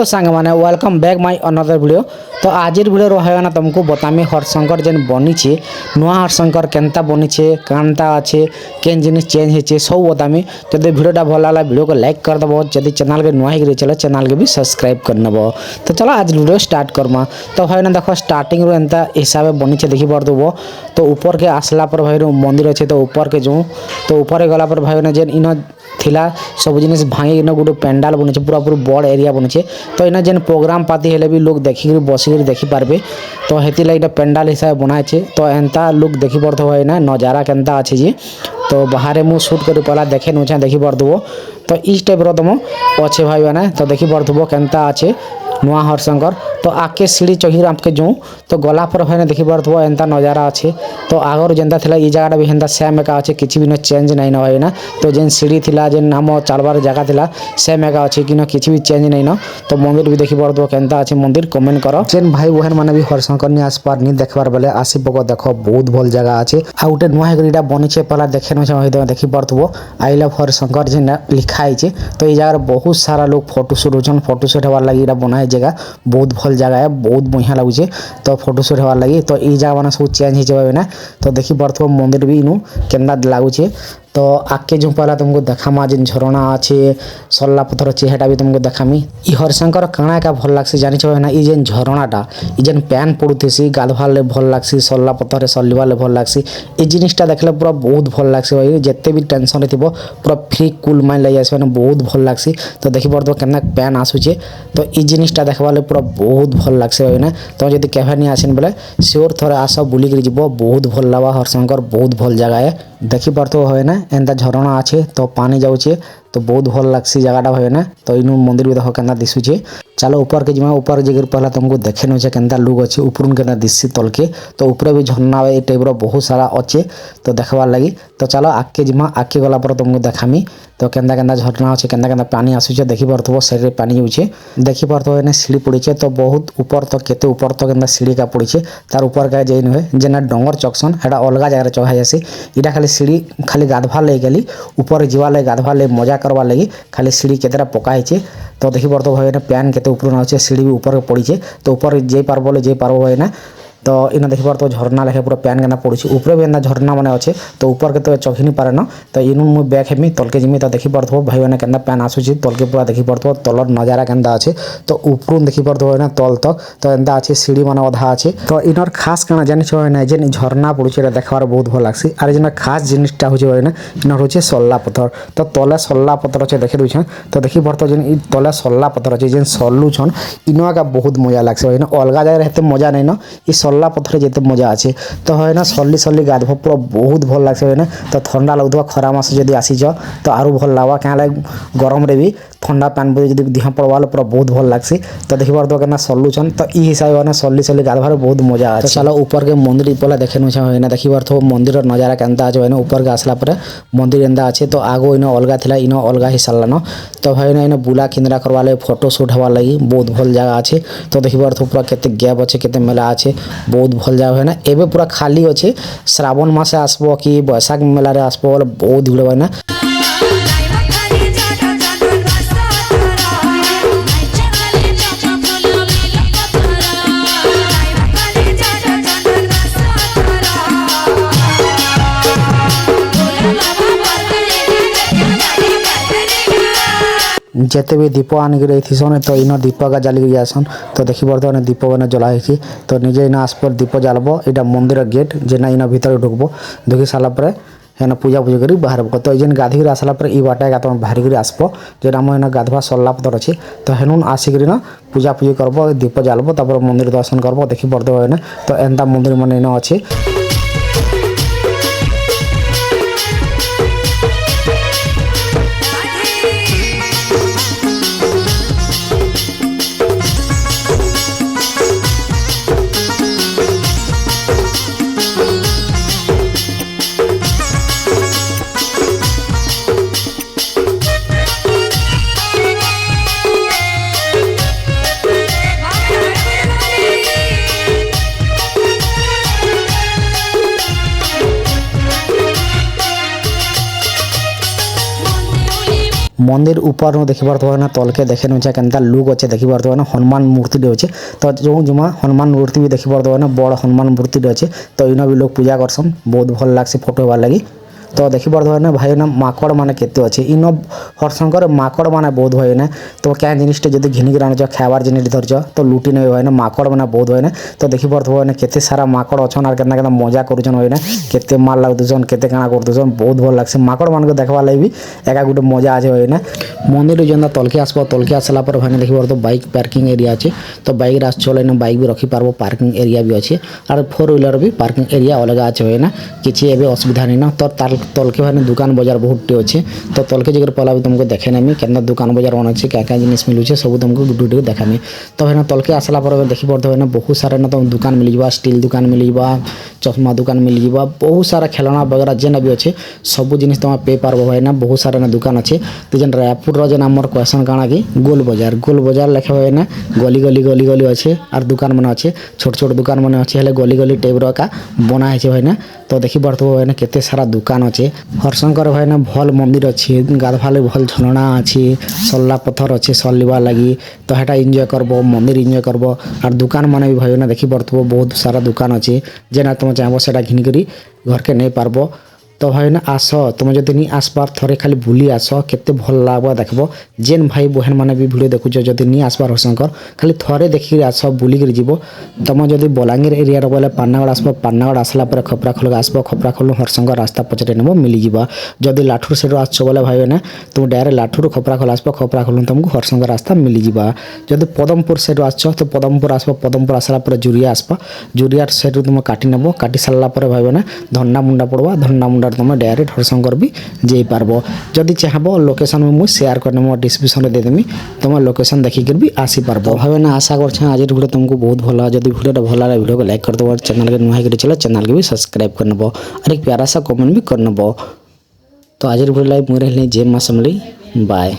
Hello सांग मैंने welcome back my another video. तो आज वीडियो है ना तुमको बतामी हरशंकर जेन बनीचे नुआ हरशंकर केनता बनीचे कानता अच्छे केन जिन चेंज होचे सब बतामी। जब वीडियोटा भल लगा वीडियो को लाइक कर दब, जब चैनल के नुआ हो चलो चैनल के भी सब्सक्राइब कर नब। तो चलो आज वीडियो स्टार्ट करमा। तो भाई ना देखो स्टार्टिंग रू एंता हिसाब बनीचे देखी पार्दब। तो ऊपर के आसला पर भाई मंदिर अच्छे तो ऊपर के जो तो ऊपर गला पर भाई ना जेन इन थिला सब जिन भांगी इन गोटे पेंडाल बनी पूरा पूरा बड़ एरिया बनी। तो इन जेन प्रोग्राम पाती हेले भी लोग देखिक बसिक देखी पार्बे। तो हेती लगे पेंडाल हिसाब बनाए। तो एंता लोग देखी पार्थ ना नजारा केनता अच्छे जी। तो बाहर मुझ शूट कर पहला देखे नुचा देखी पार्दब। तो इस टाइप तुम अच्छे भाई मैंने तो देखी पार्थ केनता अच्छे नुआ हरशंकर। तो आके सीढ़ी चढ़ी आमके जो तो गला पर है देखी पार्थ एंता नजारा अच्छे। तो आगर जेनता थिला ई जगह भी हेन्ता सेम एका अच्छे किसी भी न चेंज नहीं न ना। तो जेन सीढ़ी थिला जेन आम चलबार जगह थिला सेम एका अच्छे कि किसी भी चेंज नहीं न। तो मंदिर भी देखी पार्थ केनता अच्छे मंदिर कमेंट कर। जेन भाई बहन मैंने भी हरशंकर नहीं आसपार नहीं देखबार बेले आसी पक देख बहुत भल जगह अच्छे। आ गोटे नुआ गरीटा बनीचे पहला देखे न देखी पार्थ आई लव हरशंकर जेन लिखाई। तो ये जगह बहुत सारा लोग फोटोशूट होचन। फोटोशूट हवार लगी बनाए जगह बहुत भल जगह है, बहुत बढ़िया लगुचे। तो फोटोशूट हवार लगी तो ये जगह मैंने सब चेंज हो ना। तो देखी पार्थ मंदिर भी इनू केन्दा लगुचे। तो आगे जो पहला तुमको देखामा जेन झरणा अच्छे सल्ला पथर अच्छे हेटा भी तुमको देखामी। ई हरशंकर काଣା का भल लगसी जानिछ ना। ई जेन झरणाटा ई जेन पैन पड़ुथेसी गाधवाले भल लगसी सल्ला पथर सल्लिवाले भल लगसी। ई जिनिसटा देखले पूरा बहुत भल लगसी भाई। जेते भी टेंशन थिबो पूरा फ्री कूल माइंड लगे आसबे बहुत भल लगसी। तो देखि पार्थ केना पैन आसुचे। तो ई जिनिसटा देखबाले पूरा बहुत भल लगसी भाई ना। तो जदि केभे नहीं आसिन बोले श्योर थोड़े आस बुलिक जीवो बहुत भल लगा। हरशंकर बहुत भल जगह है देखी पार्थ है ना। एंता झरणा अच्छे तो पानी जाऊे तो बहुत भल लगसी जगहटा भाई ना। तो इनू मंदिर भी देख के दिशुचे। चलो ऊपर के जिमा ऊपर जगह पहला तुमको देखे नौचे केनता लुक अच्छे ऊपर के दिशि तलके। तो ऊपर भी झरना ये टाइप बहुत सारा अच्छे तो देखबार लगी। तो चलो आगे जिमा आगे गला पर तुमको देखामी। तो केनता केनता झरना अच्छे केनता केनता पानी आसुचे देखी पार्थ साइड में पानी जाऊे देखी पार्थ है सीढ़ी पड़े। तो बहुत ऊपर तक केते ऊपर तक केनता सीढ़ी का पड़े तार ऊपर का जे नुहे जेना डंगर चक्सन है अलग जगह चढ़ा जासी। इटा खाली सीढ़ी खाली गाधवा ले गली ऊपर जीवा ले गाधवा ले मजा करवा लगी खाली सीढ़ी केतेटा पकाई। तो देखी पार्थ भाई पैन केते ऊपर अच्छे सीढ़ी भी ऊपर पड़ी। तो ऊपर जे पार बोले जे पार भाई ना। तो इन देखी पार तो झरना लेखे पूरा पैन केना पड़ी ऊपर भी एना झरना मैंने अच्छे। तो ऊपर के तो चढ़ी नहीं पारे न। तो इन मुझे बैक हेमी तलके जिमी तो देखी पार्थ भाई मैंने केना पैन आसूची तलके पूरा देखी पार्थ तलर नजारा केनता अच्छे। तो ऊपर देखी पार्थ ना तल तक तो एंता अच्छे सीढ़ी मैंने अधा अच्छे। तो इनर खास काना जानिछ ना जे झरना पड़े देखबार बहुत भल लगसी। आर जेना खास जिनिसटा होचे ना इनर होचे सल्ला पथर। तो तले सल्ला पथर अच्छे देखी दूछे। तो देखी पार्थ जेन तले सल्ला पथर अच्छे जेन सल्लू छन इनका का बहुत मजा लगसे भाई ना। अलग जगह रहते मजा नहीं ना सल्ला पथर जेते मजा अच्छे। तो है ना सल्ली सल्ली गाधब पूरा बहुत भल लगसे है ना। तो ठंडा लगुवा खरा मास जब आसीच तो आरु भल लगवा क्या गरम रे भी ठंडा पैन बजे जब दिहा पड़वा पूरा बहुत भल लगसी। तो देखी पार्थ के सल्लुचन तो ई हिसाब से सल्ली सल्ली गाधवार बहुत मजा है। तो चलो ऊपर के मंदिर पहला देखे नुचा है ना देखी पार्थ मंदिर नजारा केनता अच्छे है ऊपर के आसला पर मंदिर एंता अच्छे। तो आगो इन अलग थिला इन अलग ही सारा न। तो भाई ना इन बुला किंद्रा करवा ले फोटो शूट हवा लगी बहुत भल जगह अच्छे। तो देखी पार्थ पूरा केते गैप अच्छे केते मेला अच्छे बहुत भल जगह है ना। एबे पूरा खाली अच्छे श्रावण मासे आसबो कि बैसाख मेला रे आसबो बहुत भीड़ है ना। जेते भी दीप आनिक रही सन तो इन दीप का जालिक जासन। तो देखी पार्थ दीप मैंने जला तो निजे इन आसपर दीप जालब यहाँ मंदिर गेट जेना इन भीतर ढुकब ढुकी सारापर है पूजा पूजा कर बाहर। तो जेन गाधी आसला बाटे का तुम बाहर आसब जेना आम इन गाधवा सल्ला पथर अच्छे। तो हेन आसिक पूजा पूजा करब दीप जालब तापर मंदिर दर्शन करब देखी पार्थ है ना। तो एंता मंदिर मैंने इन अच्छे। मंदिर ऊपर देखी पार्थ ना तलके देखे नुचा केनता लुक अच्छे देखी पार्थ ना हनुमान मूर्ति अच्छे तो जो जमा हनुमान मूर्ति भी देखी पार्थ ना बड़ हनुमान मूर्ति अच्छे तो इन भी लोग पूजा करसन बहुत भल लगसे फोटो होवार लगी तो देखी पार्थ ना भाई ना माकड़ माने केते अच्छे इन हरशंकर माकड़ माने बहुत भाई ना तो क्या जिनिसटे जब घिनिक आनुच खाबार जिनिस धरच तो लुटी नहीं भाई ना माकड़ माने बहुत भाई ना तो देखी पार्थ ना केते सारा माकड़ अच्छन और केतना मजा करुचन भाई ना केते मार लगुचन केते काଣା करदुचन बहुत भल लागसे माकड़ मान को देखवा लगी भी एका गुटे मजा अच्छे भाई ना मंदिर जेनता तलके आसब तलके आसला पर भाई देखी पार्थ बाइक पार्किंग एरिया अच्छे तो बाइक आसचल बाइक भी रखी पार्ब पार्किंग एरिया भी अच्छे और 4 व्हीलर भी पार्किंग एरिया अलग अच्छे भाई ना किसी एबे असुविधा नहीं ना तो तार तलके भाई दुकान बजार बहुत टे अच्छे तो तलके जगह पहला भी तुमको देखे नेमी केतना दुकान बजार बन अच्छे क्या क्या जिनिस मिलूचे सब तुमको गुडुटे देखामी तो भाई तलके आसला पर देखी पार्थ भाई बहुत सारा ना तुम दुकान मिल जावा स्टील दुकान मिल जावा चश्मा दुकान मिल जावा बहुत सारा खेलना वगैरह जेना भी अच्छे सब जिनिस तुम पे पार्ब भाई ना बहुत सारा ना दुकान अच्छे तो जेन रायपुर जेन आमर क्वेश्चन काଣା कि गोल बजार लेखे भाई ना गली गली गली गली अच्छे और दुकान मन अच्छे छोट छोट दुकान मन अच्छे हेले गली गली टाइप का बना है भाई ना तो देखी पार्थ भाई ना केते सारा दुकान अच्छे हरशंकर भाई ना भल मंदिर अच्छे गाधवाले भल झरना अच्छे सल्ला पत्थर अच्छे सल्लिवा लगी तो हेटा एंजॉय करब मंदिर एंजॉय करब और दुकान माने भी भाई ना देखी पार्थ बहुत सारा दुकान अच्छे जेना तुम चाहब से घिनिकी घर के नहीं पार्ब तो भाई ना आस तुम जब नहीं आसबार थरे खाली बुली आस केते भल लागबा देखब जेन भाई बहन माने भी वीडियो देखुच जब नहीं आसबार हरशंकर खाली थरे देखिक आस बुलिक जीव तुम जब बलांगीर एरिया बोले पानागढ़ आसब पानागढ़ आसला पर खपराखोल आसब खपराखोल हरशंकर रास्ता पचरे नब मिलଯିबा जदि लाठुर सेठ आस बोले भाई ना तुम डायरेक्ट लाठुर खपराखोल आसब खपराखोल तुमको हरशंकर रास्ता मिलଯିबा जब पदमपुर सेठ आस तो पदमपुर आसब पदमपुर आसला पर जुरिया आसब जुरिया सेठ तुम काटी नब काटी सारा पर भाई ना धंडा मुंडा पड़वा धंडा मुंडा तुम डायरेक्ट हरशंकर भी जाई पारबो जदि चाहब लोकेशन में मुझे शेयर करने मो डिस्क्रिप्शन में देदेमी तुम लोकेशन देखिक भी आसी पारबो भाई ना आशा कर आज वीडियो तुमको बहुत भल जब वीडियो भल लगे वीडियो को लाइक कर दो चैनल के नुआ चलो चैनल के भी सब्सक्राइब कर नब और एक प्यारा सा कमेंट भी कर नब तो आज वीडियो लाइव मुझे जय मां समली बाय।